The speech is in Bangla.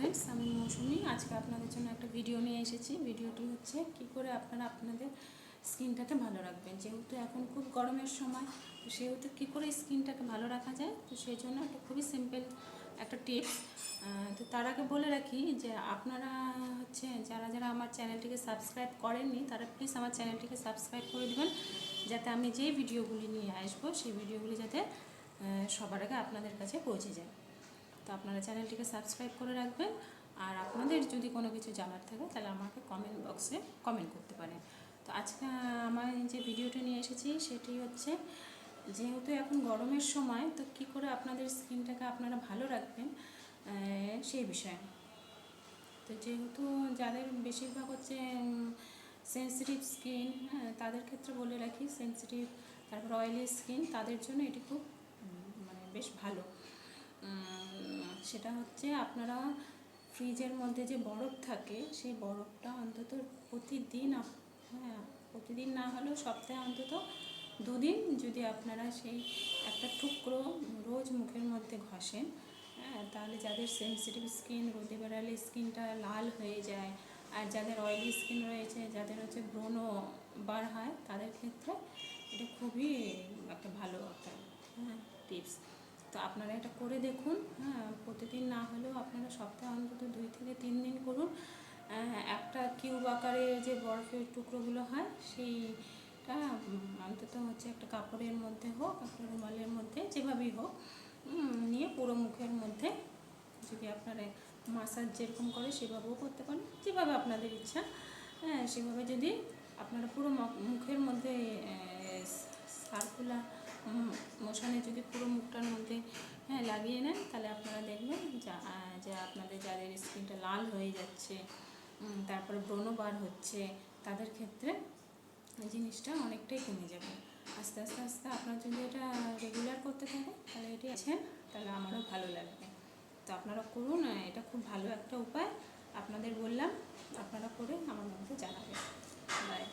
ফ্রেন্ডস, আমি মৌসুমি। আজকে আপনাদের জন্য একটা ভিডিও নিয়ে এসেছি। ভিডিওটি হচ্ছে কি করে আপনারা আপনাদের স্কিনটাকে ভালো রাখবেন। যেহেতু এখন খুব গরমের সময়, তো সেহেতু কী করে স্কিনটাকে ভালো রাখা যায়, তো সেই জন্য একটা খুবই সিম্পল একটা টিপস। তো তার আগে বলে রাখি যে আপনারা হচ্ছে যারা যারা আমার চ্যানেলটিকে সাবস্ক্রাইব করেননি, তারা প্লিজ আমার চ্যানেলটিকে সাবস্ক্রাইব করে দেবেন, যাতে আমি যেই ভিডিওগুলি নিয়ে আসবো সেই ভিডিওগুলি যাতে সবার আগে আপনাদের কাছে পৌঁছে যায়। তো আপনারা চ্যানেলটিকে সাবস্ক্রাইব করে রাখবেন। আর আপনাদের যদি কোনো কিছু জানার থাকে তাহলে আমাকে কমেন্ট বক্সে কমেন্ট করতে পারেন। তো আজকে আমার যে ভিডিওটা নিয়ে এসেছি সেটি হচ্ছে, যেহেতু এখন গরমের সময়, তো কী করে আপনাদের স্কিনটাকে আপনারা ভালো রাখবেন সেই বিষয়ে। তো যেহেতু যাদের বেশিরভাগ হচ্ছে সেন্সিটিভ স্কিন, হ্যাঁ, তাদের ক্ষেত্রে বলে রাখি, সেন্সিটিভ তারপর অয়েলি স্কিন, তাদের জন্য এটি খুব মানে বেশ ভালো। সেটা হচ্ছে আপনারা ফ্রিজের মধ্যে যে বরফ থাকে সেই বরফটা অন্তত প্রতিদিন, হ্যাঁ, প্রতিদিন না হলেও সপ্তাহে অন্তত 2 দিন যদি আপনারা সেই একটা টুকরো রোজ মুখের মধ্যে ঘষেন, হ্যাঁ, তাহলে যাদের সেন্সিটিভ স্কিন, রোদে বেড়ালে স্কিনটা লাল হয়ে যায়, আর যাদের অয়েলি স্কিন রয়েছে, যাদের হচ্ছে ব্রণ বার হয়, তাদের ক্ষেত্রে এটা খুবই একটা ভালো একটা টিপস। তো আপনারা এটা করে দেখুন, হ্যাঁ, প্রতিদিন না হলেও আপনারা সপ্তাহে অন্তত 2 থেকে 3 দিন করুন। একটা কিউব আকারে যে বরফের টুকরোগুলো হয় সেইটা অন্তত হচ্ছে একটা কাপড়ের মধ্যে হোক, একটা রুমালের মধ্যে, যেভাবেই হোক, নিয়ে পুরো মুখের মধ্যে যদি আপনারা মাসাজ যেরকম করে সেভাবেও করতে পারেন, যেভাবে আপনাদের ইচ্ছা, হ্যাঁ, সেভাবে যদি আপনারা পুরো মুখের মধ্যে সার্কুলার মোশনে যদি পুরো মুখটার মধ্যে, হ্যাঁ, লাগিয়ে নেন, তাহলে আপনারা দেখবেন যে আপনাদের যাদের স্কিনটা লাল হয়ে যাচ্ছে, তারপরে ব্রণ বার হচ্ছে, তাদের ক্ষেত্রে জিনিসটা অনেকটাই কমে যাবে। আস্তে আস্তে আস্তে আপনারা যদি এটা রেগুলার করতে থাকেন, তাহলে এটি আছে, তাহলে আমারও ভালো লাগবে। তো আপনারা করুন, এটা খুব ভালো একটা উপায়। আপনাদের বললাম, আপনারা করে আমার মধ্যে জানাবেন। বাই।